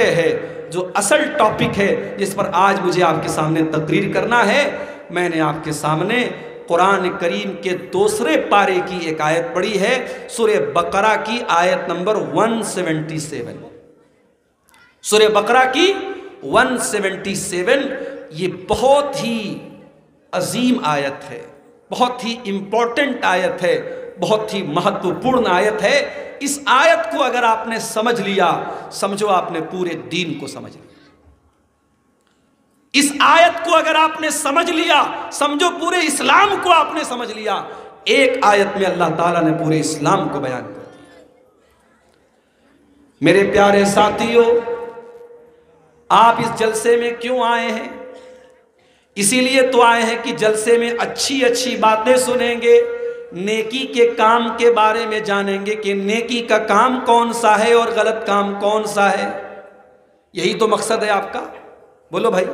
ہے جو اصل ٹاپک ہے جس پر آج مجھے آپ کے سامنے تقریر کرنا ہے، میں نے آپ کے سامنے قرآن کریم کے دوسرے پارے کی ایک آیت پڑھی ہے، سورہ بقرہ کی آیت نمبر 177۔ سورہ بقرہ کی 177 یہ بہت ہی عظیم آیت ہے، بہت ہی امپورٹنٹ آیت ہے، بہت ہی مہتوپورن آیت ہے۔ اس آیت کو اگر آپ نے سمجھ لیا، سمجھو آپ نے پورے دین کو سمجھ لیا۔ اس آیت کو اگر آپ نے سمجھ لیا، سمجھو پورے اسلام کو آپ نے سمجھ لیا۔ ایک آیت میں اللہ تعالیٰ نے پورے اسلام کو بیان کر دیا۔ میرے پیارے ساتھیوں، آپ اس جلسے میں کیوں آئے ہیں؟ اسی لیے تو آئے ہیں کہ جلسے میں اچھی اچھی باتیں سنیں گے، نیکی کے کام کے بارے میں جانیں گے کہ نیکی کا کام کون سا ہے اور غلط کام کون سا ہے۔ یہی تو مقصد ہے آپ کا؟ بولو بھائی،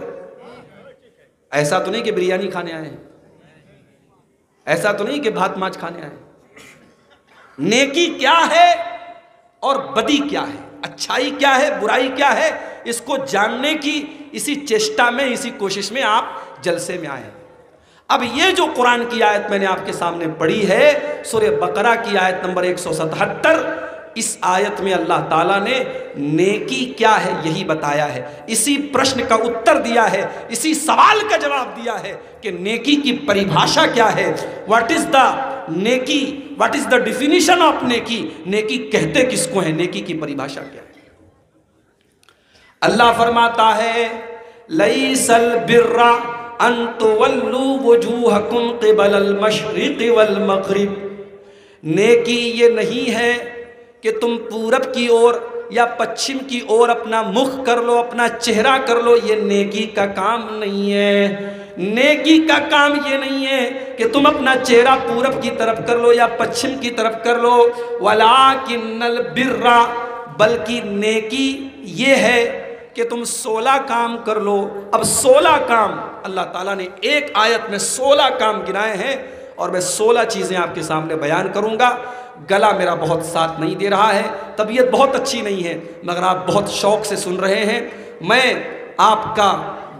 ایسا تو نہیں کہ بریانی کھانے آئے ہیں، ایسا تو نہیں کہ بھات ماچھ کھانے آئے ہیں۔ نیکی کیا ہے اور بدی کیا ہے، اچھائی کیا ہے، برائی کیا ہے، اس کو جاننے کی اسی چیشٹا میں، اسی کوشش میں آپ جلسے میں آئے ہیں۔ اب یہ جو قرآن کی آیت میں نے آپ کے سامنے پڑھی ہے، سورہ بقرہ کی آیت نمبر 177، اس آیت میں اللہ تعالیٰ نے نیکی کیا ہے یہی بتایا ہے، اسی پرشن کا اتر دیا ہے، اسی سوال کا جواب دیا ہے کہ نیکی کی پریبھاشا کیا ہے۔ واٹ از دا نیکی، what is the definition of نیکی، نیکی کہتے کس کو ہیں، نیکی کی پریبھاشا کیا ہے۔ اللہ فرماتا ہے لیس البر ان تولوا وجوہکم قبل المشرق والمغرب، نیکی یہ نہیں ہے کہ تم پورب کی اور یا پچھم کی اور اپنا مخ کر لو، اپنا چہرہ کر لو، یہ نیکی کا کام نہیں ہے۔ نیکی کا کام یہ نہیں ہے کہ تم اپنا چہرہ پورب کی طرف کر لو یا پچھم کی طرف کر لو، ولکن البر، بلکہ نیکی یہ ہے کہ تم 16 کام کر لو۔ اب 16 کام اللہ تعالیٰ نے ایک آیت میں 16 کام گنائے ہیں، اور میں 16 چیزیں آپ کے سامنے بیان کروں گا۔ گلا میرا بہت ساتھ نہیں دے رہا ہے، طبیعت بہت اچھی نہیں ہے، مگر آپ بہت شوق سے سن رہے ہیں، میں آپ کا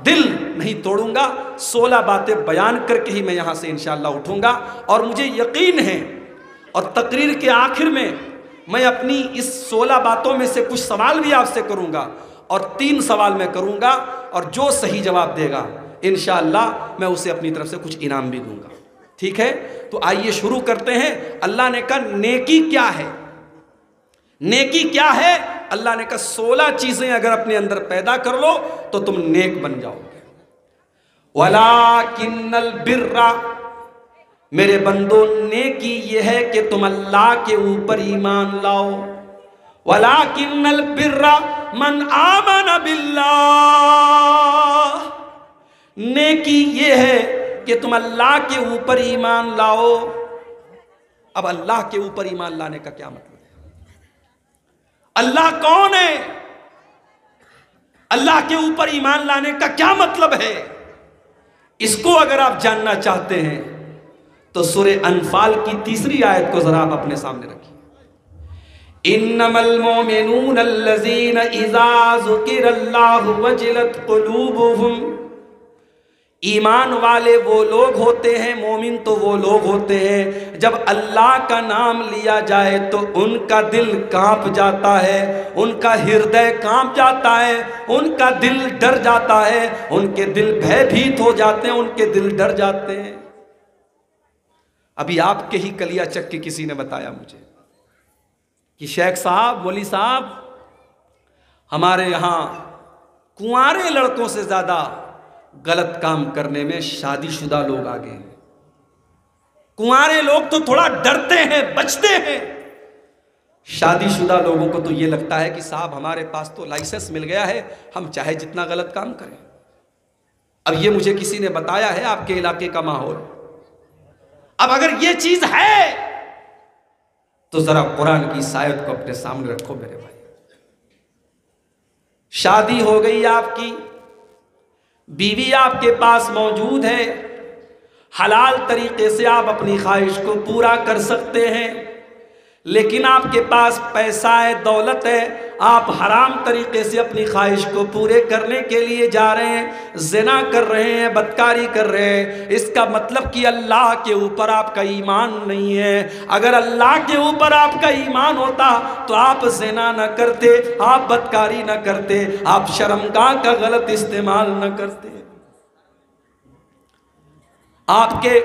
دل نہیں توڑوں گا۔ 16 باتیں بیان کر کے ہی میں یہاں سے انشاءاللہ اٹھوں گا، اور مجھے یقین ہے، اور تقریر کے آخر میں میں اپنی اس 16 باتوں میں سے کچھ سوال بھی آپ سے کروں گا، اور 3 سوال میں کروں گا، اور جو صحیح جواب دے گا انشاءاللہ میں اسے اپنی طرف سے کچھ انعام بھی دوں گا۔ ٹھیک ہے؟ تو آئیے شروع کرتے ہیں۔ اللہ نے کہا نیکی کیا ہے؟ نیکی کیا ہے؟ اللہ نے کہا 16 چیزیں اگر اپنے اندر پیدا کر لو تو تم نیک بن جاؤ گے۔ وَلَٰكِنَّ الْبِرَّ، میرے بندو نیکی یہ ہے کہ تم اللہ کے اوپر ایمان لاؤ۔ وَلَٰكِنَّ الْبِرَّ مَنْ آمَنَ بِاللَّهِ، نیکی یہ ہے کہ تم اللہ کے اوپر ایمان لاؤ۔ اب اللہ کے اوپر ایمان لانے کا کیا مطلب ہے؟ اللہ کون ہے؟ اللہ کے اوپر ایمان لانے کا کیا مطلب ہے؟ اس کو اگر آپ جاننا چاہتے ہیں تو سورہ انفال کی 3 آیت کو ذرا آپ اپنے سامنے رکھیے۔ انما المؤمنون الذین اذا ذکر اللہ وجلت قلوبهم، ایمان والے وہ لوگ ہوتے ہیں، مومن تو وہ لوگ ہوتے ہیں جب اللہ کا نام لیا جائے تو ان کا دل کانپ جاتا ہے، ان کا ہردے کانپ جاتا ہے، ان کا دل ڈر جاتا ہے، ان کے دل بھے بھیت ہو جاتے ہیں، ان کے دل ڈر جاتے ہیں۔ ابھی آپ کے ہی کلیا چک کے کسی نے بتایا مجھے کہ شیخ صاحب، مولی صاحب، ہمارے یہاں کنوارے لڑکوں سے زیادہ غلط کام کرنے میں شادی شدہ لوگ آگے ہیں۔ کنوارے لوگ تو تھوڑا ڈرتے ہیں، بچتے ہیں، شادی شدہ لوگوں کو تو یہ لگتا ہے کہ صاحب ہمارے پاس تو لائسنس مل گیا ہے، ہم چاہے جتنا غلط کام کریں۔ اب یہ مجھے کسی نے بتایا ہے آپ کے علاقے کا ماحول۔ اب اگر یہ چیز ہے تو ذرا قرآن کی اس آیت کو اپنے سامنے رکھو میرے بھائی۔ شادی ہو گئی آپ کی، بیوی آپ کے پاس موجود ہے، حلال طریقے سے آپ اپنی خواہش کو پورا کر سکتے ہیں، لیکن آپ کے پاس پیسہ ہے، دولت ہے، آپ حرام طریقے سے اپنی خواہش کو پورے کرنے کے لیے جا رہے ہیں، زنا کر رہے ہیں، بدکاری کر رہے ہیں، اس کا مطلب کہ اللہ کے اوپر آپ کا ایمان نہیں ہے۔ اگر اللہ کے اوپر آپ کا ایمان ہوتا تو آپ زنا نہ کرتے، آپ بدکاری نہ کرتے، آپ شرمگاہ کا غلط استعمال نہ کرتے۔ آپ کے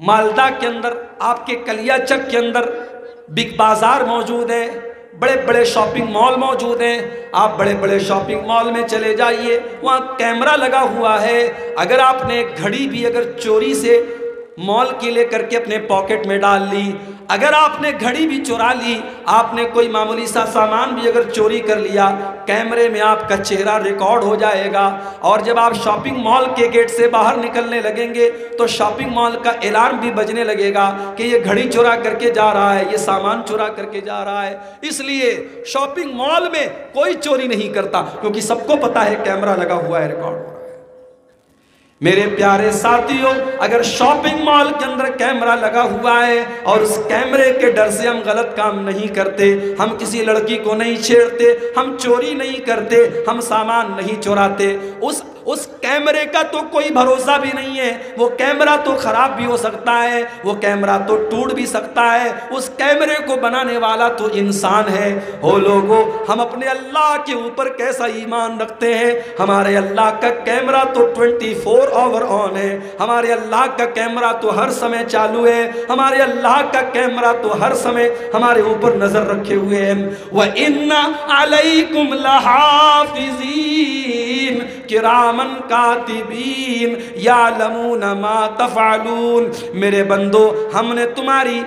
مالدہ کے اندر، آپ کے کلیا چک کے اندر بگ بازار موجود ہے، بڑے بڑے شاپنگ مال موجود ہیں، آپ بڑے بڑے شاپنگ مال میں چلے جائیے، وہاں کیمرہ لگا ہوا ہے۔ اگر آپ نے گھڑی بھی اگر چوری سے مال کی لے کر کے اپنے پاکٹ میں ڈال لی، اگر آپ نے گھڑی بھی چورا لی، آپ نے کوئی معمولی سا سامان بھی اگر چوری کر لیا، کیمرے میں آپ کا چہرہ ریکارڈ ہو جائے گا، اور جب آپ شاپنگ مال کے گیٹ سے باہر نکلنے لگیں گے تو شاپنگ مال کا الارم بھی بجنے لگے گا کہ یہ گھڑی چورا کر کے جا رہا ہے، یہ سامان چورا کر کے جا رہا ہے۔ اس لیے شاپنگ مال میں کوئی چوری نہیں کرتا، کیونکہ سب کو پتا ہے کیمرہ لگا ہوا ہے، ریکارڈ ہو رہا ہے۔ میرے پیارے ساتھیوں، اگر شاپنگ مال کے اندر کیمرہ لگا ہوا ہے اور اس کیمرے کے ڈر سے ہم غلط کام نہیں کرتے، ہم کسی لڑکی کو نہیں چھیڑتے، ہم چوری نہیں کرتے، ہم سامان نہیں چوراتے، اس کیمرے کا تو کوئی بھروسہ بھی نہیں ہے، وہ کیمرہ تو خراب بھی ہو سکتا ہے، وہ کیمرہ تو ٹوٹ بھی سکتا ہے، اس کیمرے کو بنانے والا تو انسان ہے۔ او لوگو، ہم اپنے اللہ کے اوپر کیسا ایمان رکھتے ہیں؟ ہمارے اللہ کا کیمرہ تو 24 آور آن ہے، ہمارے اللہ کا کیمرہ تو ہر سمے چالو ہے، ہمارے اللہ کا کیمرہ تو ہر سمے ہمارے اوپر نظر رکھے ہوئے ہیں۔ وَإِنَّ عَلَيْكُمْ لَحَافِظِينَ کِرَامًا کاتبین یعلمون ما تفعلون۔ میرے بندو، ہم نے تمہاری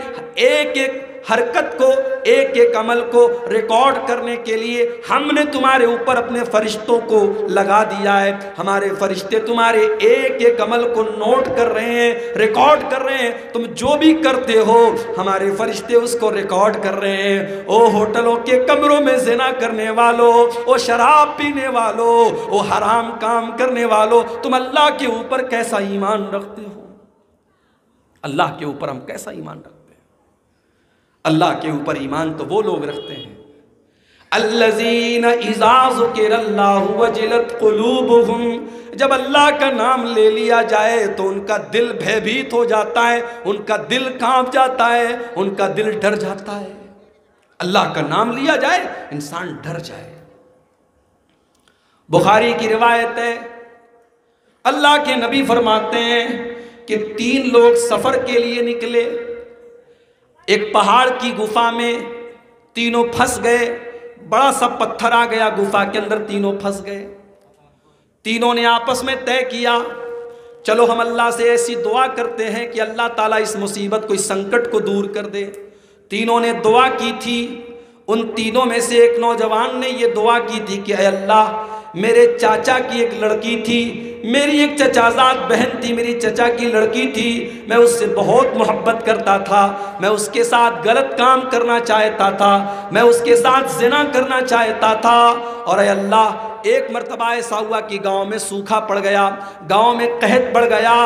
ایک ایک حرکت کو، ایک ایک عمل کو ریکارڈ کرنے کے لیے ہم نے تمہارے اوپر اپنے فرشتوں کو لگا دیا ہے۔ ہمارے فرشتے تمہارے ایک ایک عمل کو نوٹ کر رہے ہیں، ریکارڈ کر رہے ہیں۔ تم جو بھی کرتے ہو ہمارے فرشتے اس کو ریکارڈ کر رہے ہیں۔ او ہوٹلوں کے کمروں میں زنا کرنے والوں، او شراب پینے والوں، او حرام کام کرنے والوں، تم اللہ کے اوپر کیسا ایمان رکھتے ہو؟ اللہ کے اوپر ہم کیسا ایمان رکھتے ہیں؟ اللہ کے اوپر ایمان تو وہ لوگ رکھتے ہیں الذین اذا ذکر اللہ وجلت قلوبہم، جب اللہ کا نام لے لیا جائے تو ان کا دل بھیبھیت ہو جاتا ہے، ان کا دل کانپ جاتا ہے، ان کا دل ڈر جاتا ہے۔ اللہ کا نام لیا جائے انسان ڈر جائے۔ بخاری کی روایت ہے، اللہ کے نبی فرماتے ہیں کہ 3 لوگ سفر کے لیے نکلے، ایک پہاڑ کی گفا میں تینوں پھنس گئے، بڑا سا پتھر آ گیا گفا کے اندر، تینوں پھنس گئے۔ تینوں نے آپس میں طے کیا، چلو ہم اللہ سے ایسی دعا کرتے ہیں کہ اللہ تعالیٰ اس مصیبت کو، اس سنکٹ کو دور کر دے۔ تینوں نے دعا کی تھی۔ ان تینوں میں سے ایک نوجوان نے یہ دعا کی تھی کہ اے اللہ، میرے چاچا کی ایک لڑکی تھی، میری ایک چچازاد بہن تھی، میری چچا کی لڑکی تھی، میں اس سے بہت محبت کرتا تھا، میں اس کے ساتھ غلط کام کرنا چاہتا تھا، میں اس کے ساتھ زنا کرنا چاہتا تھا، اور اے اللہ ایک مرتبہ ایسا ہوا کہ گاؤں میں سوکھا پڑ گیا، گاؤں میں قحط بڑھ گیا،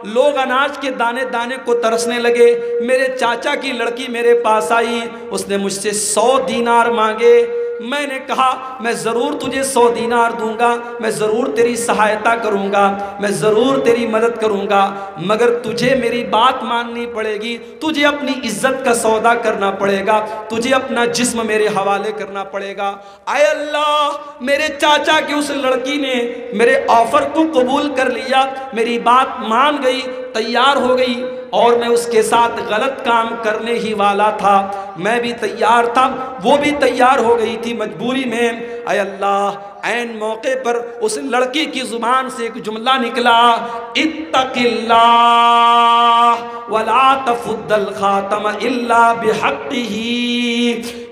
لوگ اناج کے دانے دانے کو ترسنے لگے۔ میرے چاچا کی لڑکی میرے پاس آئی، اس نے مجھ سے 100 دینار مانگے۔ میں نے کہا میں ضرور تجھے 100 دینار دوں گا، میں ضرور تیری سہایتا کروں گا، میں ضرور تیری مدد کروں گا، مگر تجھے میری بات ماننی پڑے گی، تجھے اپنی عزت کا سودا کرنا پڑے گا، تجھے اپنا جسم میرے حوالے کرنا پڑے گا۔ اے اللہ، میرے چاچا کی اس لڑکی نے میرے آفر کو قبول کر لیا، میری بات مان گئی، تیار ہو گئی، اور میں اس کے ساتھ غلط کام کرنے ہی والا تھا، میں بھی تیار تھا، وہ بھی تیار ہو گئی تھی مجبوری میں۔ اے اللہ، عین موقع پر اس لڑکی کی زبان سے ایک جملہ نکلا، اتق اللہ ولا تفض الخاتم الا بحقہ،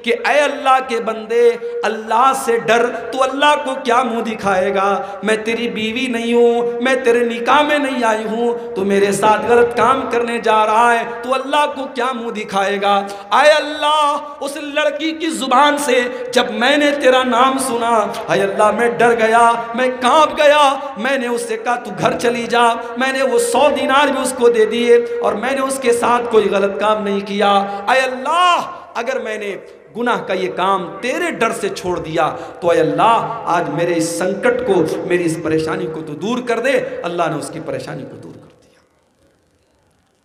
کہ اے اللہ کے بندے اللہ سے ڈر، تو اللہ کو کیا منہ دکھائے گا؟ میں تیری بیوی نہیں ہوں، میں تیرے نکاح میں نہیں آئی ہوں، تو میرے ساتھ غلط کام کرنے جا رہا ہے، تو اللہ کو کیا منہ دکھائے گا؟ اے اللہ اس لڑکی کی زبان سے جب میں نے تیرا نام سنا، اے اللہ میں ڈر گیا، میں کانپ گیا، میں نے اس سے کہا تو گھر چلی جا، میں نے وہ 100 دینار بھی اس کو دے دیے اور میں نے اس کے ساتھ کوئی غلط کام نہیں کیا۔ اے اللہ اگر میں نے گناہ کا یہ کام تیرے ڈر سے چھوڑ دیا تو اے اللہ آج میرے اس سنکٹ کو، میری اس پریشانی کو تو دور کر دے۔ اللہ نے اس کی پریشانی کو دور کر دیا۔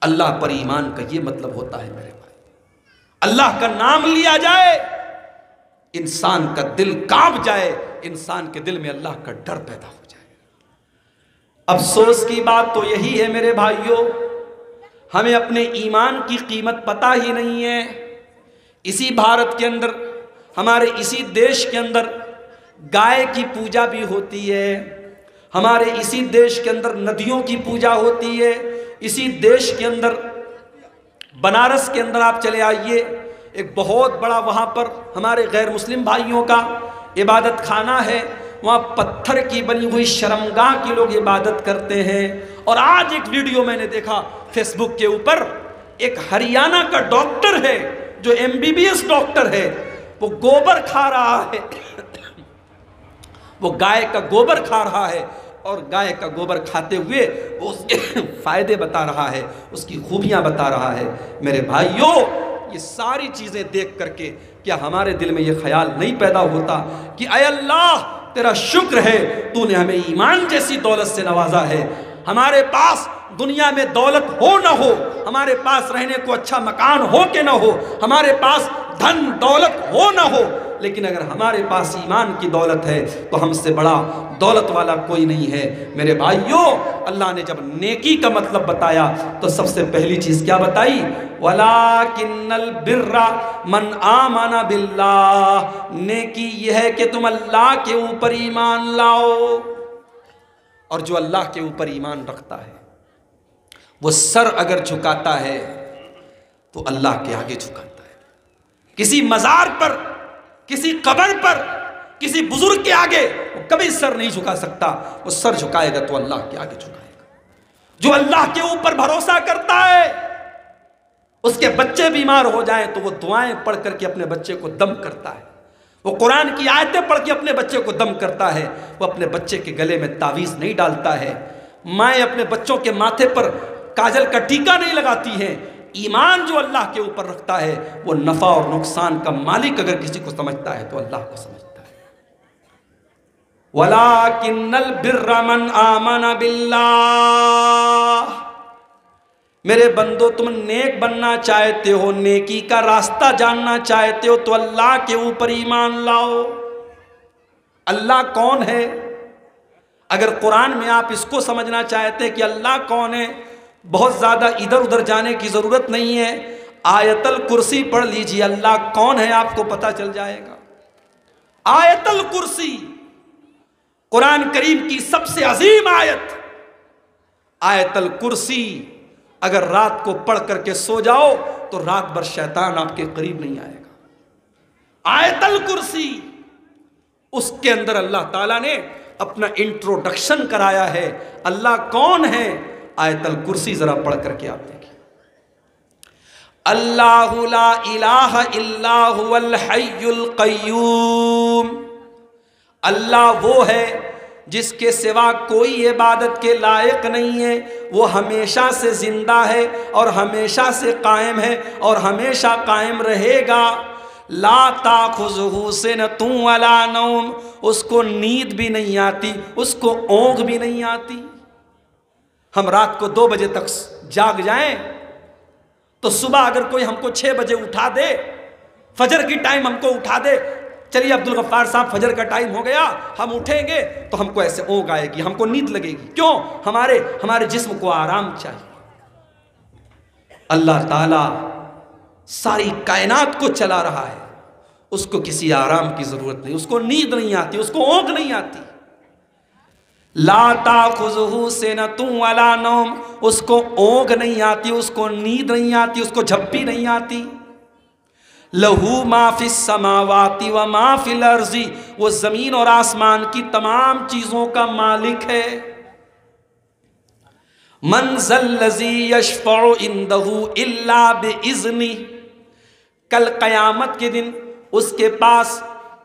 اللہ پر ایمان کا یہ مطلب ہوتا ہے میرے بھائی، اللہ کا نام لیا جائے، انسان کا دل کانپ جائے، انسان کے دل میں اللہ کا ڈر پیدا ہو جائے۔ افسوس کی بات تو یہی ہے میرے بھائیوں، ہمیں اپنے ایمان کی قیمت پتہ ہی نہیں ہے۔ اسی بھارت کے اندر، ہمارے اسی دیش کے اندر گائے کی پوجا بھی ہوتی ہے، ہمارے اسی دیش کے اندر ندیوں کی پوجا ہوتی ہے، اسی دیش کے اندر بنارس کے اندر آپ چلے آئیے، ایک بہت بڑا وہاں پر ہمارے غیر مسلم بھائیوں کا عبادت خانہ ہے، وہاں پتھر کی بنی ہوئی شرمگاہ کی لوگ عبادت کرتے ہیں۔ اور آج ایک ویڈیو میں نے دیکھا فیس بک کے اوپر، ایک ہریانہ کا ڈاکٹر ہے جو MBBS ڈاکٹر ہے، وہ گوبر کھا رہا ہے، وہ گائے کا گوبر کھا رہا ہے اور گائے کا گوبر کھاتے ہوئے وہ اس کے فائدے بتا رہا ہے، اس کی خوبیاں بتا رہا ہے۔ میرے بھائیوں یہ ساری چیزیں دیکھ کر کے کیا ہمارے دل میں یہ خیال نہیں پیدا ہوتا کہ اے اللہ تیرا شکر ہے تو نے ہمیں ایمان جیسی دولت سے نوازا ہے۔ ہمارے پاس دنیا میں دولت ہو نہ ہو، ہمارے پاس رہنے کو اچھا مکان ہو کہ نہ ہو، ہمارے پاس دھن دولت ہو نہ ہو، لیکن اگر ہمارے پاس ایمان کی دولت ہے تو ہم سے بڑا دولت والا کوئی نہیں ہے۔ میرے بھائیوں اللہ نے جب نیکی کا مطلب بتایا تو سب سے پہلی چیز کیا بتائی؟ وَلَٰكِنَّ الْبِرَّ مَنْ آمَنَ بِاللَّهِ، نیکی یہ ہے کہ تم اللہ کے اوپر ایمان لاؤ، اور جو اللہ کے اوپر ایمان رکھتا ہے وہ سر اگر جھکاتا ہے تو اللہ کے آگے جھکاتا ہے۔ کسی مزار پر، کسی قبر پر، کسی بزرگ کے آگے وہ کبھی سر نہیں جھکا سکتا، وہ سر جھکائے گا تو اللہ کے آگے جھکائے گا۔ جو اللہ کے اوپر بھروسہ کرتا ہے، اس کے بچے بیمار ہو جائیں تو وہ دعائیں پڑھ کر کے اپنے بچے کو دم کرتا ہے، وہ قرآن کی آیتیں پڑھ کے اپنے بچے کو دم کرتا ہے، وہ اپنے بچے کے گلے میں تعویذ نہیں ڈالتا ہے، مائیں اپنے بچوں کے ماتھے پر کاجل کا ٹیکا نہیں لگاتی ہیں۔ ایمان جو اللہ کے اوپر رکھتا ہے وہ نفع اور نقصان کا مالک اگر کسی کو سمجھتا ہے تو اللہ کو سمجھتا ہے۔ وَلَٰكِنَّ الْبِرَّ مَنْ آمَنَ بِاللَّهِ، میرے بندو تم نیک بننا چاہتے ہو، نیکی کا راستہ جاننا چاہتے ہو تو اللہ کے اوپر ایمان لاؤ۔ اللہ کون ہے؟ اگر قرآن میں آپ اس کو سمجھنا چاہتے کہ اللہ کون ہے، بہت زیادہ ادھر ادھر جانے کی ضرورت نہیں ہے، آیت الکرسی پڑھ لیجئے، اللہ کون ہے آپ کو پتہ چل جائے گا۔ آیت الکرسی قرآن کریم کی سب سے عظیم آیت، آیت الکرسی اگر رات کو پڑھ کر کے سو جاؤ تو رات بھر شیطان آپ کے قریب نہیں آئے گا۔ آیت الکرسی، اس کے اندر اللہ تعالیٰ نے اپنا انٹروڈکشن کرایا ہے، اللہ کون ہے۔ آیت الکرسی ذرا پڑھ کر کے آپ دیکھیں، اللہ لا الہ الا هو الحی القیوم، اللہ وہ ہے جس کے سوا کوئی عبادت کے لائق نہیں ہے، وہ ہمیشہ سے زندہ ہے اور ہمیشہ سے قائم ہے اور ہمیشہ قائم رہے گا۔ لا تاخذہ سنۃ ولا نوم، اس کو نیند بھی نہیں آتی، اس کو اونگ بھی نہیں آتی۔ ہم رات کو 2 بجے تک جاگ جائیں تو صبح اگر کوئی ہم کو 6 بجے اٹھا دے، فجر کی ٹائم ہم کو اٹھا دے، چلیے عبدالغفار صاحب فجر کا ٹائم ہو گیا، ہم اٹھیں گے تو ہم کو ایسے اونگ آئے گی، ہم کو نیند لگے گی۔ کیوں؟ ہمارے جسم کو آرام چاہیے۔ اللہ تعالیٰ ساری کائنات کو چلا رہا ہے، اس کو کسی آرام کی ضرورت نہیں، اس کو نیند نہیں آتی، اس کو اونگ نہیں آتی۔ لا تاخذہ سنۃ ولا نوم، اس کو اونگ نہیں آتی، اس کو نیند نہیں آتی، اس کو جھپی نہیں آتی۔ لہو ما فی السماوات و ما فی الارض، وہ زمین اور آسمان کی تمام چیزوں کا مالک ہے۔ من ذا الذی یشفع عندہ الا باذنہ، کل قیامت کے دن اس کے پاس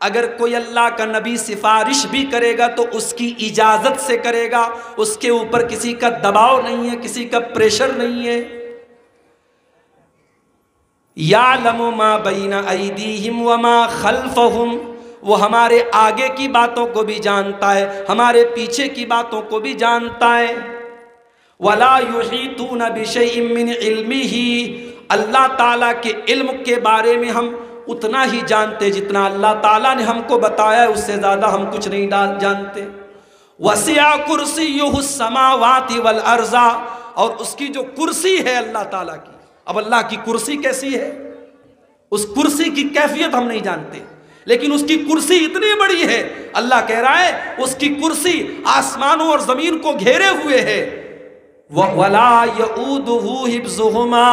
اگر کوئی اللہ کا نبی سفارش بھی کرے گا تو اس کی اجازت سے کرے گا، اس کے اوپر کسی کا دباؤ نہیں ہے، کسی کا پریشر نہیں ہے۔ یعلم ما بین ایدیہم وما خلفہم، وہ ہمارے آگے کی باتوں کو بھی جانتا ہے، ہمارے پیچھے کی باتوں کو بھی جانتا ہے۔ ولا یحیطون بشیء من علمہ، اللہ تعالیٰ کے علم کے بارے میں ہم اتنا ہی جانتے جتنا اللہ تعالیٰ نے ہم کو بتایا ہے، اس سے زیادہ ہم کچھ نہیں جانتے۔ وسع کرسیہ السماوات والارض، اور اس کی جو کرسی ہے اللہ تعالیٰ کی، اب اللہ کی کرسی کیسی ہے، اس کرسی کی کیفیت ہم نہیں جانتے، لیکن اس کی کرسی اتنی بڑی ہے، اللہ کہہ رہا ہے اس کی کرسی آسمانوں اور زمین کو گھیرے ہوئے ہے۔ وَلَا يَؤُودُهُ حِفْظُهُمَا،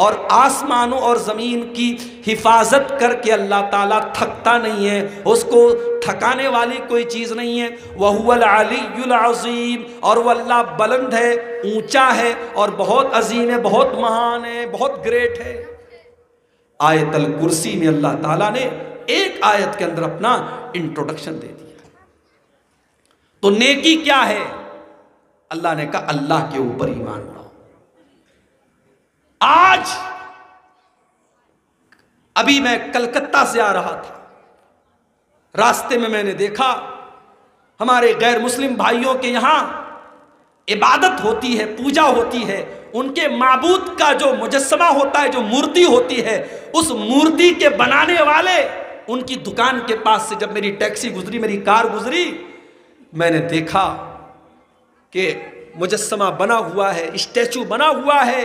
اور آسمانوں اور زمین کی حفاظت کر کے اللہ تعالیٰ تھکتا نہیں ہے، اس کو تھکانے والی کوئی چیز نہیں ہے۔ وَهُوَ الْعَلِيُّ الْعَظِيمُ، اور وہ اللہ بلند ہے، اونچا ہے، اور بہت عظیم ہے، بہت مہان ہے، بہت گریٹ ہے۔ آیت الکرسی میں اللہ تعالیٰ نے ایک آیت کے اندر اپنا انٹروڈکشن دے دیا۔ تو نیکی کیا ہے؟ اللہ نے کہا اللہ کے اوپر ایمان لاؤ۔ آج ابھی میں کلکتہ سے آ رہا تھا، راستے میں نے دیکھا ہمارے غیر مسلم بھائیوں کے یہاں عبادت ہوتی ہے، پوجا ہوتی ہے، ان کے معبود کا جو مجسمہ ہوتا ہے، جو مورتی ہوتی ہے، اس مورتی کے بنانے والے ان کی دکان کے پاس سے جب میری ٹیکسی گزری، میری کار گزری، میں نے دیکھا کہ مجسمہ بنا ہوا ہے، اسٹیچو بنا ہوا ہے،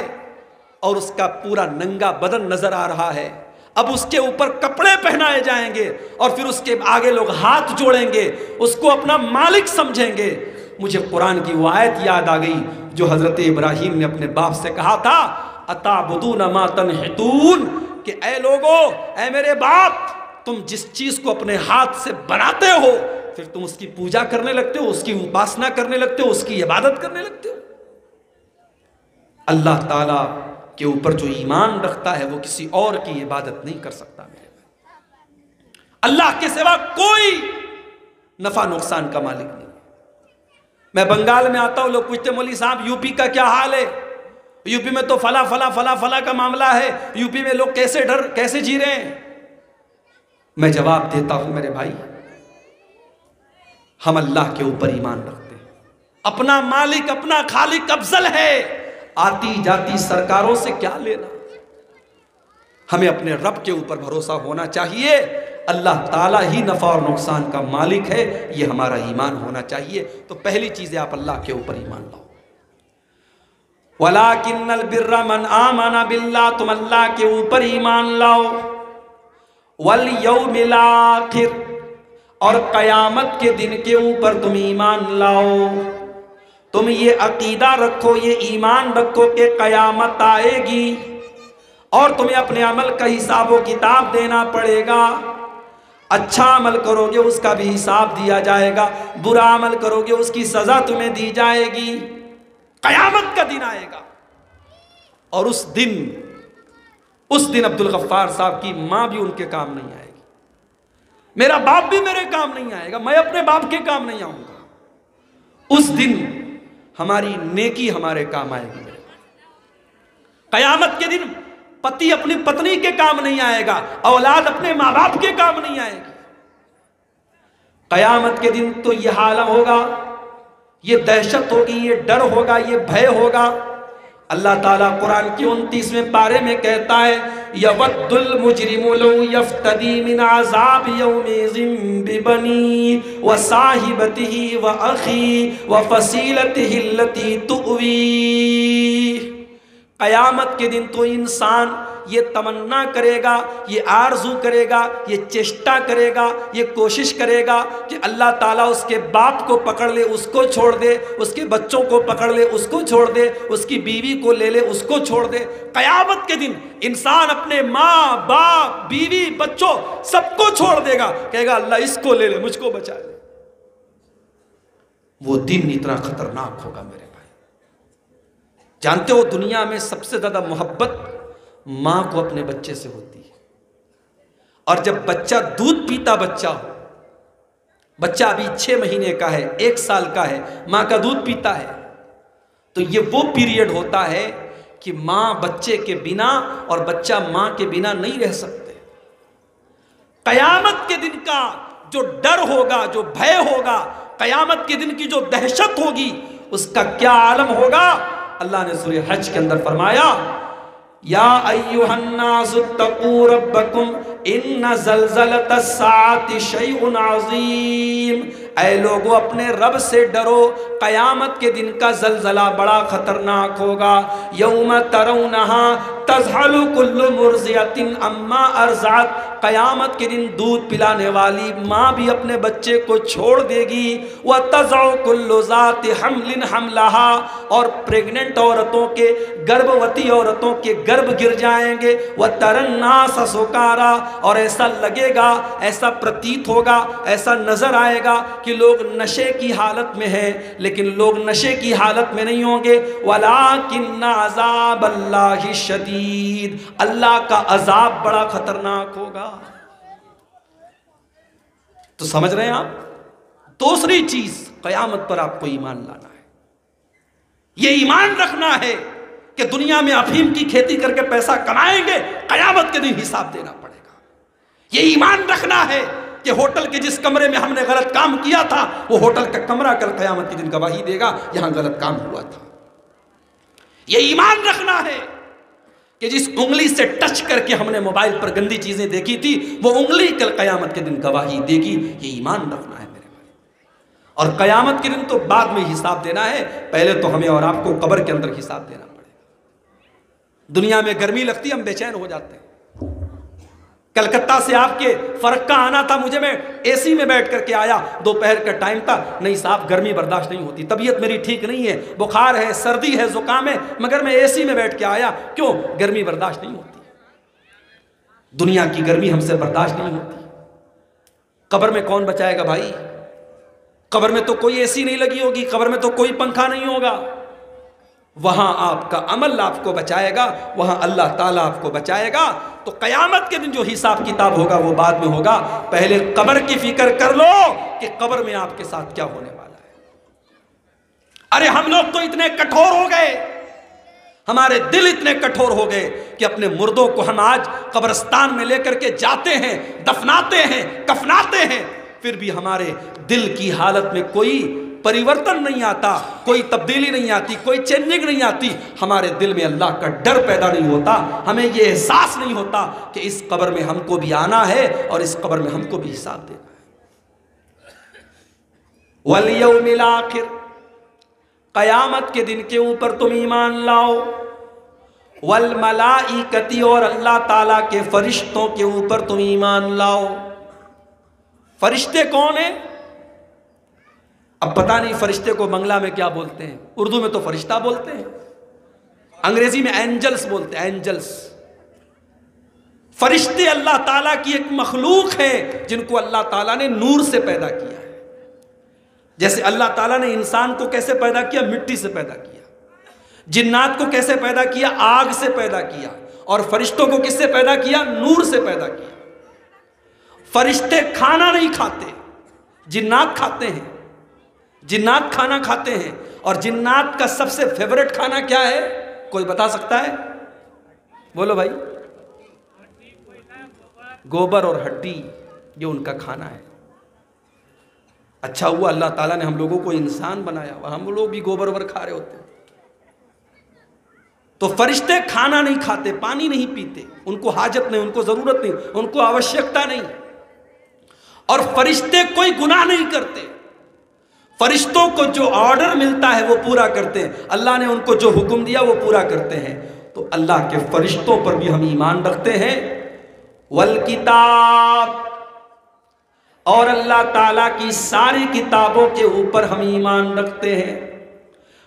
اور اس کا پورا ننگا بدن نظر آ رہا ہے۔ اب اس کے اوپر کپڑے پہنائے جائیں گے، اور پھر اس کے آگے لوگ ہاتھ جوڑیں گے، اس کو اپنا مالک سمجھیں گے۔ مجھے قرآن کی وہ آیت یاد آ گئی جو حضرت ابراہیم نے اپنے باپ سے کہا تھا، اتعبدون ما تنحتون، کہ اے لوگو، اے میرے باپ، تم جس چیز کو اپنے ہاتھ سے بناتے ہو پھر تم اس کی پوجا کرنے لگتے ہو، اس کی اپاسنا کرنے لگتے ہو، اس کی عبادت کرنے لگتے ہو۔ اللہ تعالیٰ کے اوپر جو ایمان رکھتا ہے وہ کسی اور کی عبادت نہیں کر سکتا۔ اللہ کے سوا کوئی نفع نقصان کا مالک نہیں۔ میں بنگال میں آتا ہوں، لوگ پوچھتے مولوی صاحب یو پی کا کیا حال ہے؟ یو پی میں تو فلاں فلاں فلاں فلاں کا معاملہ ہے، یو پی میں لوگ کیسے جی رہے ہیں؟ میں جواب دیتا ہوں میرے بھائی، ہم اللہ کے اوپر ایمان رکھتے ہیں، اپنا مالک اپنا خالق افضل ہے، آتی جاتی سرکاروں سے کیا لینا۔ ہمیں اپنے رب کے اوپر بھروسہ ہونا چاہیے، اللہ تعالیٰ ہی نفع اور نقصان کا مالک ہے، یہ ہمارا ایمان ہونا چاہیے۔ تو پہلی چیز ہے آپ اللہ کے اوپر ایمان لاؤ۔ وَلَٰكِنَّ الْبِرَّ مَنْ آمَنَ بِاللَّهِ، تم اللہ کے اوپر ایمان لاؤ، وَالْيَوْمِ الْآخِرِ، اور قیامت کے دن کے اوپر تم ایمان لاؤ۔ تم یہ عقیدہ رکھو، یہ ایمان رکھو کہ قیامت آئے گی اور تمہیں اپنے عمل کا حساب و کتاب دینا پڑے گا۔ اچھا عمل کرو گے اس کا بھی حساب دیا جائے گا، برا عمل کرو گے اس کی سزا تمہیں دی جائے گی۔ قیامت کا دن آئے گا، اور اس دن عبدالغفار صاحب کی ماں بھی ان کے کام نہیں آئے گی، میرا باپ بھی میرے کام نہیں آئے گا، میں اپنے باپ کے کام نہیں آؤں گا۔ اس دن ہماری نیکی ہمارے کام آئے گی۔ قیامت کے دن پتی اپنی پتنی کے کام نہیں آئے گا، اولاد اپنے ماں باپ کے کام نہیں آئے گی۔ قیامت کے دن تو یہ حال ہوگا، یہ دہشت ہوگی، یہ ڈر ہوگا، یہ بھے ہوگا۔ اللہ تعالیٰ قرآن کی 29ویں پارے میں کہتا ہے، یود المجرم لو یفتدی من عذاب یومئذ ببنیہ وصاحبتہ واخیہ وفصیلتہ التی تؤویہ۔ قیامت کے دن تو انسان یہ تمنا کرے گا، یہ آرزو کرے گا، یہ چیشٹا کرے گا، یہ کوشش کرے گا کہ اللہ تعالیٰ اس کے باپ کو پکڑ لے، اس کو چھوڑ دے، اس کے بچوں کو پکڑ لے، اس کو چھوڑ دے، اس کی بیوی کو لے لے، اس کو چھوڑ دے۔ قیامت کے دن انسان اپنے ماں باپ بیوی بچوں سب کو چھوڑ دے گا، کہے گا اللہ اس کو لے لے، مجھ کو بچا لے۔ وہ دن اتنا خطرناک ہوگا میرے بھائی۔ جانتے ہو دنیا میں سب سے زیادہ محبت ماں کو اپنے بچے سے ہوتی ہے، اور جب بچہ دودھ پیتا بچہ ہو، بچہ ابھی 6 مہینے کا ہے، 1 سال کا ہے، ماں کا دودھ پیتا ہے، تو یہ وہ پیریڈ ہوتا ہے کہ ماں بچے کے بنا اور بچہ ماں کے بنا نہیں رہ سکتے۔ قیامت کے دن کا جو ڈر ہوگا، جو بھے ہوگا، قیامت کے دن کی جو دہشت ہوگی، اس کا کیا عالم ہوگا؟ اللہ نے سورہ حج کے اندر فرمایا یا ایھا الناس اتقوا ربکم ان زلزلۃ الساعۃ شیء عظیم، اے لوگو اپنے رب سے ڈرو، قیامت کے دن کا زلزلہ بڑا خطرناک ہوگا۔ یوم ترونہا تذہل کل مرضعۃ عما ارضعت، قیامت کے دن دودھ پلانے والی ماں بھی اپنے بچے کو چھوڑ دے گی۔ وتضع کل ذات حمل حملہا، اور پریگننٹ عورتوں کے، گربھوتی عورتوں کے گرب گر جائیں گے۔ وتری الناس سکارا، اور ایسا لگے گا، ایسا پرتیت ہوگا، ایسا نظر آئے گا کہ لوگ نشے کی حالت میں ہیں، لیکن لوگ نشے کی حالت میں نہیں ہوں گے۔ وَلَٰكِنَّ عَذَابَ اللَّهِ شَدِيدٌ، اللہ کا عذاب بڑا خطرناک ہوگا۔ تو سمجھ رہے ہیں آپ؟ دوسری چیز، قیامت پر آپ کو ایمان لانا ہے۔ یہ ایمان رکھنا ہے کہ دنیا میں افیم کی کھیتی کر کے پیسہ کمائیں گے، قیامت کے دن حساب دینا پڑے گا۔ یہ ایمان رکھنا ہے کہ ہوٹل کے جس کمرے میں ہم نے غلط کام کیا تھا، وہ ہوٹل کا کمرہ کل قیامت کے دن گواہی دے گا یہاں غلط کام ہوا تھا۔ یہ ایمان رکھنا ہے کہ جس انگلی سے ٹچ کر کے ہم نے موبائل پر گندی چیزیں دیکھی تھی، وہ انگلی کل قیامت کے دن گواہی دے گی۔ یہ ایمان رکھنا ہے میرے بھائی۔ اور قیامت کے دن تو بعد میں حساب دینا ہے، پہلے تو ہمیں اور آپ کو قبر کے اندر حساب دینا پڑے گا۔ دنیا میں گرمی لگتی ہے، ہم بے چین ہو جاتے ہیں۔ کلکتہ سے آپ کے فرقہ آنا تھا، مجھے میں اے سی میں بیٹھ کر کے آیا، دوپہر کا ٹائم تھا، نہیں صاحب گرمی برداشت نہیں ہوتی، طبیعت میری ٹھیک نہیں ہے، بخار ہے، سردی ہے، زکام ہے، مگر میں اے سی میں بیٹھ کے آیا، کیوں؟ گرمی برداشت نہیں ہوتی۔ دنیا کی گرمی ہم سے برداشت نہیں ہوتی۔ قبر میں کون بچائے گا بھائی؟ قبر میں تو کوئی اے سی نہیں لگی ہوگی، قبر میں تو کوئی پنکھا نہیں ہوگا۔ وہاں آپ کا عمل آپ کو بچائے گا، وہاں اللہ تعالیٰ آپ کو بچائے گا۔ تو قیامت کے دن جو حساب کتاب ہوگا وہ بعد میں ہوگا، پہلے قبر کی فکر کر لو کہ قبر میں آپ کے ساتھ کیا ہونے والا ہے۔ ارے ہم لوگ تو اتنے کٹھور ہو گئے، ہمارے دل اتنے کٹھور ہو گئے کہ اپنے مردوں کو ہم آج قبرستان میں لے کر کے جاتے ہیں، دفناتے ہیں، کفناتے ہیں، پھر بھی ہمارے دل کی حالت میں کوئی پریورتن نہیں آتا، کوئی تبدیلی نہیں آتی، کوئی چینجنگ نہیں آتی۔ ہمارے دل میں اللہ کا ڈر پیدا نہیں ہوتا، ہمیں یہ احساس نہیں ہوتا کہ اس قبر میں ہم کو بھی آنا ہے اور اس قبر میں ہم کو بھی حساب دینا ہے۔ وَالْيَوْمِ الْآخِرِ، قیامت کے دن کے اوپر تم ایمان لاؤ۔ وَالْمَلَائِكَةِ، اور اللہ تعالیٰ کے فرشتوں کے اوپر تم ایمان لاؤ۔ فرشتے کون ہیں؟ اب پتہ نہیں فرشتے کو بنگلہ میں کیا بولتے ہیں، اردو میں تو فرشتہ بولتے ہیں، انگریزی میں اینجلز بولتے ہیں، اینجلز۔ فرشتے اللہ تعالیٰ کی ایک مخلوق ہے جن کو اللہ تعالیٰ نے نور سے پیدا کیا ہے۔ جیسے اللہ تعالیٰ نے انسان کو کیسے پیدا کیا؟ مٹی سے پیدا کیا۔ جنات کو کیسے پیدا کیا؟ آگ سے پیدا کیا۔ اور فرشتوں کو کس سے پیدا کیا؟ نور سے پیدا کیا۔ فرشتے کھانا نہیں کھاتے، جنات کھاتے ہیں، جنات کھانا کھاتے ہیں۔ اور جنات کا سب سے فیورٹ کھانا کیا ہے؟ کوئی بتا سکتا ہے؟ بولو بھائی۔ گوبر اور ہڈی، یہ ان کا کھانا ہے۔ اچھا ہوا اللہ تعالیٰ نے ہم لوگوں کو انسان بنایا، ہم لوگ بھی گوبر وبر کھا رہے ہوتے ہیں۔ تو فرشتے کھانا نہیں کھاتے، پانی نہیں پیتے، ان کو حاجت نہیں، ان کو ضرورت نہیں، ان کو آوشیکتا نہیں۔ اور فرشتے کوئی گناہ نہیں کرتے، فرشتوں کو جو آرڈر ملتا ہے وہ پورا کرتے ہیں، اللہ نے ان کو جو حکم دیا وہ پورا کرتے ہیں۔ تو اللہ کے فرشتوں پر بھی ہم ایمان رکھتے ہیں، والکتاب، اور اللہ تعالیٰ کی ساری کتابوں کے اوپر ہم ایمان رکھتے ہیں۔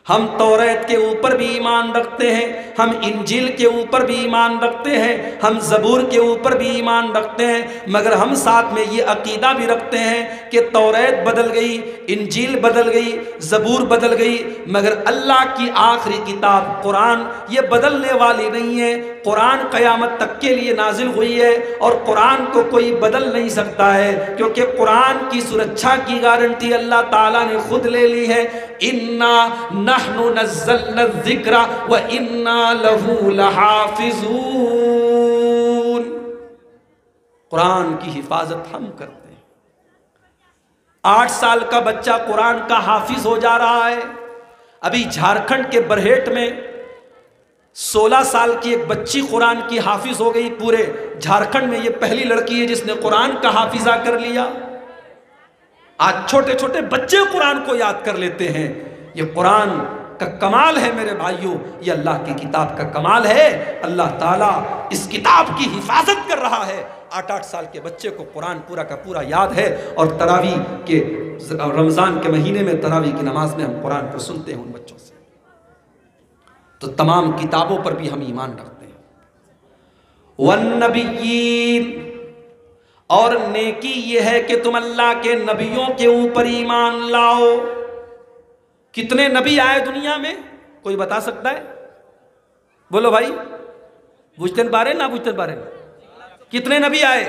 ہم توریت کے اوپر بھی ایمان رکھتے ہیں، ہم انجیل کے اوپر بھی ایمان رکھتے ہیں، ہم زبور کے اوپر بھی ایمان رکھتے ہیں، مگر ہم ساتھ میں یہ عقیدہ بھی رکھتے ہیں کہ توریت بدل گئی، انجیل بدل گئی، زبور بدل گئی، مگر اللہ کی آخری کتاب قرآن یہ بدلنے والی نہیں ہے۔ قرآن قیامت تک کے لیے نازل ہوئی ہے اور قرآن کو کوئی بدل نہیں سکتا ہے، کیونکہ قرآن کی سرکشا کی گارنٹی اللہ تعالیٰ نے خود لے لی ہے۔ اِنَّا نَحْنُ نَزَّلْنَا الذِّكْرَ وَإِنَّا لَهُ لَحَافِظُونَ۔ قرآن کی حفاظت ہم کرتے ہیں۔ 8 سال کا بچہ قرآن کا حافظ ہو جا رہا ہے۔ ابھی جھارکھنڈ کے برہیٹ میں 16 سال کی ایک بچی قرآن کی حافظ ہو گئی۔ پورے جھارکھنڈ میں یہ پہلی لڑکی ہے جس نے قرآن کا حافظہ کر لیا۔ آج چھوٹے چھوٹے بچے قرآن کو یاد کر لیتے ہیں۔ یہ قرآن کا کمال ہے میرے بھائیوں، یہ اللہ کی کتاب کا کمال ہے۔ اللہ تعالیٰ اس کتاب کی حفاظت کر رہا ہے۔ 8 سال کے بچے کو قرآن پورا کا پورا یاد ہے، اور تراویح کے رمضان کے مہینے میں تراویح کی نماز میں ہم قرآن کو سنتے ہیں ان بچوں سے۔ تو تمام کتابوں پر بھی ہم ایمان رکھتے ہیں۔ والنبیین، اور نیکی یہ ہے کہ تم اللہ کے نبیوں کے اوپر ایمان لاؤ۔ کتنے نبی آئے دنیا میں کوئی بتا سکتا ہے؟ بولو بھائی، بوجھتن بارے نہ بوجھتن بارے، کتنے نبی آئے؟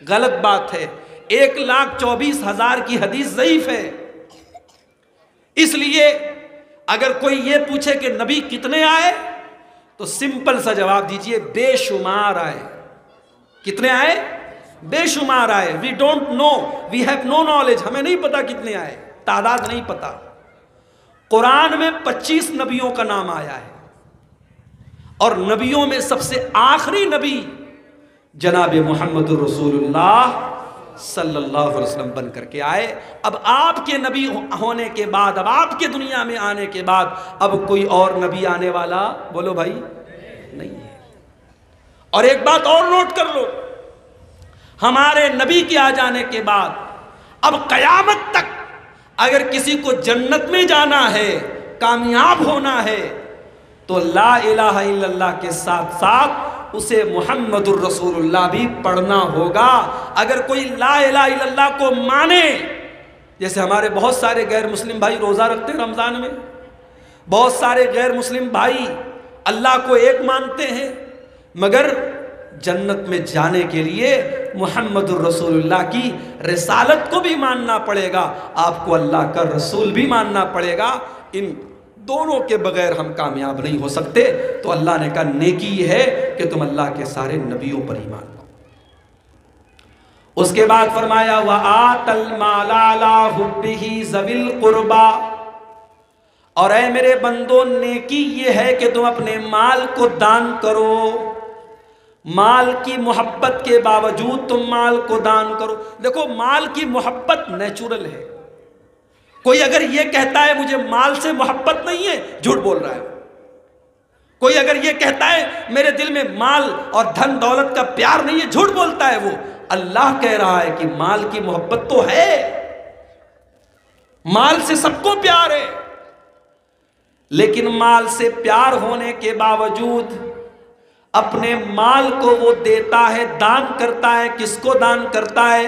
غلط بات ہے، 1,24,000 کی حدیث ضعیف ہے۔ اس لیے اگر کوئی یہ پوچھے کہ نبی کتنے آئے تو سمپل سا جواب دیجئے، بے شمار آئے۔ کتنے آئے؟ بے شمار آئے۔ We don't know, we have no knowledge, ہمیں نہیں پتا کتنے آئے، تعداد نہیں پتا۔ قرآن میں 25 نبیوں کا نام آیا ہے، اور نبیوں میں سب سے آخری نبی جناب محمد الرسول اللہ صلی اللہ علیہ وسلم بن کر کے آئے۔ اب آپ کے نبی ہونے کے بعد، اب آپ کے دنیا میں آنے کے بعد اب کوئی اور نبی آنے والا بولو بھائی نہیں ہے۔ اور ایک بات اور نوٹ کر لو، ہمارے نبی کے آ جانے کے بعد اب قیامت تک اگر کسی کو جنت میں جانا ہے، کامیاب ہونا ہے، تو لا الہ الا اللہ کے ساتھ ساتھ اسے محمد الرسول اللہ بھی پڑھنا ہوگا۔ اگر کوئی لا الہ الا اللہ کو مانے، جیسے ہمارے بہت سارے غیر مسلم بھائی روزہ رکھتے ہیں رمضان میں، بہت سارے غیر مسلم بھائی اللہ کو ایک مانتے ہیں، مگر جنت میں جانے کے لیے محمد الرسول اللہ کی رسالت کو بھی ماننا پڑے گا، آپ کو اللہ کا رسول بھی ماننا پڑے گا۔ ان دونوں کے بغیر ہم کامیاب نہیں ہو سکتے۔ تو اللہ نے کہا نیکی یہ ہے کہ تم اللہ کے سارے نبیوں پر ایمان لاؤ۔ اس کے بعد فرمایا وَآتَ الْمَالَ عَلَىٰ حُبِّهِ ذَوِي الْقُرْبَىٰ، اور اے میرے بندو نیکی یہ ہے کہ تم اپنے مال کو دان کرو۔ مال کی محبت کے باوجود تم مال کو دان کرو۔ دیکھو مال کی محبت نیچرل ہے۔ کوئی اگر یہ کہتا ہے مجھے مال سے محبت نہیں ہے، جھوٹ بول رہا ہے۔ کوئی اگر یہ کہتا ہے میرے دل میں مال اور دھن دولت کا پیار نہیں ہے، جھوٹ بولتا ہے وہ۔ اللہ کہہ رہا ہے کہ مال کی محبت تو ہے، مال سے سب کو پیار ہے، لیکن مال سے پیار ہونے کے باوجود اپنے مال کو وہ دیتا ہے، دان کرتا ہے۔ کس کو دان کرتا ہے؟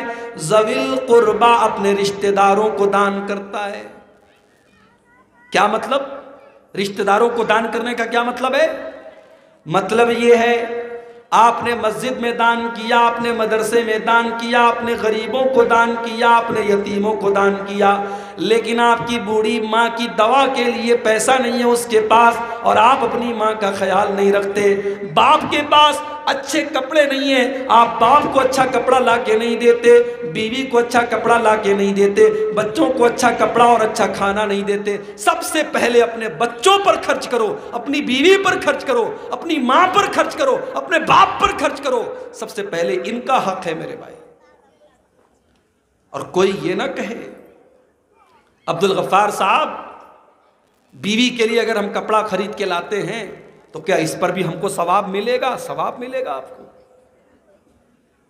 ذوی القربا، اپنے رشتہ داروں کو دان کرتا ہے۔ کیا مطلب؟ رشتہ داروں کو دان کرنے کا کیا مطلب ہے؟ مطلب یہ ہے آپ نے مسجد میں دان کیا، آپ نے مدرسے میں دان کیا، آپ نے غریبوں کو دان کیا، آپ نے یتیموں کو دان کیا، لیکن آپ کی بوڑھی ماں کی دوا کے لیے پیسہ نہیں ہے اس کے پاس، اور آپ اپنی ماں کا خیال نہیں رکھتے۔ باپ کے پاس اچھے کپڑے نہیں ہیں، آپ باپ کو اچھا کپڑا لا کے نہیں دیتے، بیوی کو اچھا کپڑا لا کے نہیں دیتے، بچوں کو اچھا کپڑا اور اچھا کھانا نہیں دیتے۔ سب سے پہلے اپنے بچوں پر خرچ کرو، اپنی بیوی پر خرچ کرو، اپنی ماں پر خرچ کرو، اپنے باپ پر خرچ کرو۔ سب سے پہلے ان کا حق ہے میرے بھائی۔ اور کوئی یہ نہ کہے عبد الغفار صاحب، بیوی کے لیے اگر ہم کپڑا خرید کے لاتے ہیں تو کیا اس پر بھی ہم کو ثواب ملے گا؟ ثواب ملے گا آپ کو۔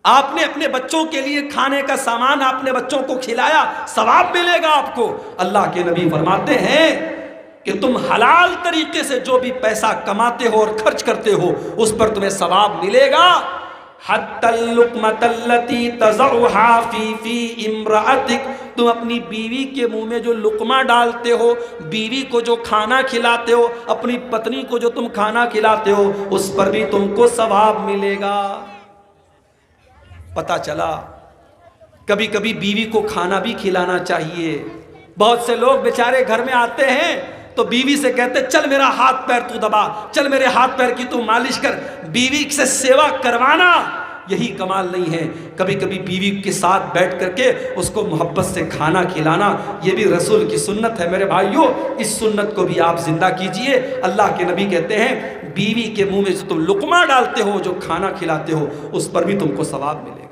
آپ نے اپنے بچوں کے لیے کھانے کا سامان آپ نے بچوں کو کھلایا، ثواب ملے گا آپ کو۔ اللہ کے نبی فرماتے ہیں کہ تم حلال طریقے سے جو بھی پیسہ کماتے ہو اور خرچ کرتے ہو اس پر تمہیں ثواب ملے گا۔ حتی اللقمۃ التی تضعها فی امرأتک، تم اپنی بیوی کے منہ میں جو لقمہ ڈالتے ہو، بیوی کو جو کھانا کھلاتے ہو، اپنی پتنی کو جو تم کھانا کھلاتے ہو، اس پر بھی تم کو ثواب ملے گا۔ پتہ چلا کبھی کبھی بیوی کو کھانا بھی کھلانا چاہیے۔ بہت سے لوگ بیچارے گھر میں آتے ہیں تو بیوی سے کہتے چل میرا ہاتھ پیر تو دبا، چل میرے ہاتھ پیر کی تو مالش کر۔ بیوی سے سیوا کروانا یہی کمال نہیں ہے، کبھی کبھی بیوی کے ساتھ بیٹھ کر کے اس کو محبت سے کھانا کھلانا، یہ بھی رسول کی سنت ہے میرے بھائیوں۔ اس سنت کو بھی آپ زندہ کیجئے۔ اللہ کے نبی کہتے ہیں بیوی کے منہ میں جو تم لقمہ ڈالتے ہو، جو کھانا کھلاتے ہو، اس پر بھی تم کو ثواب ملے گا۔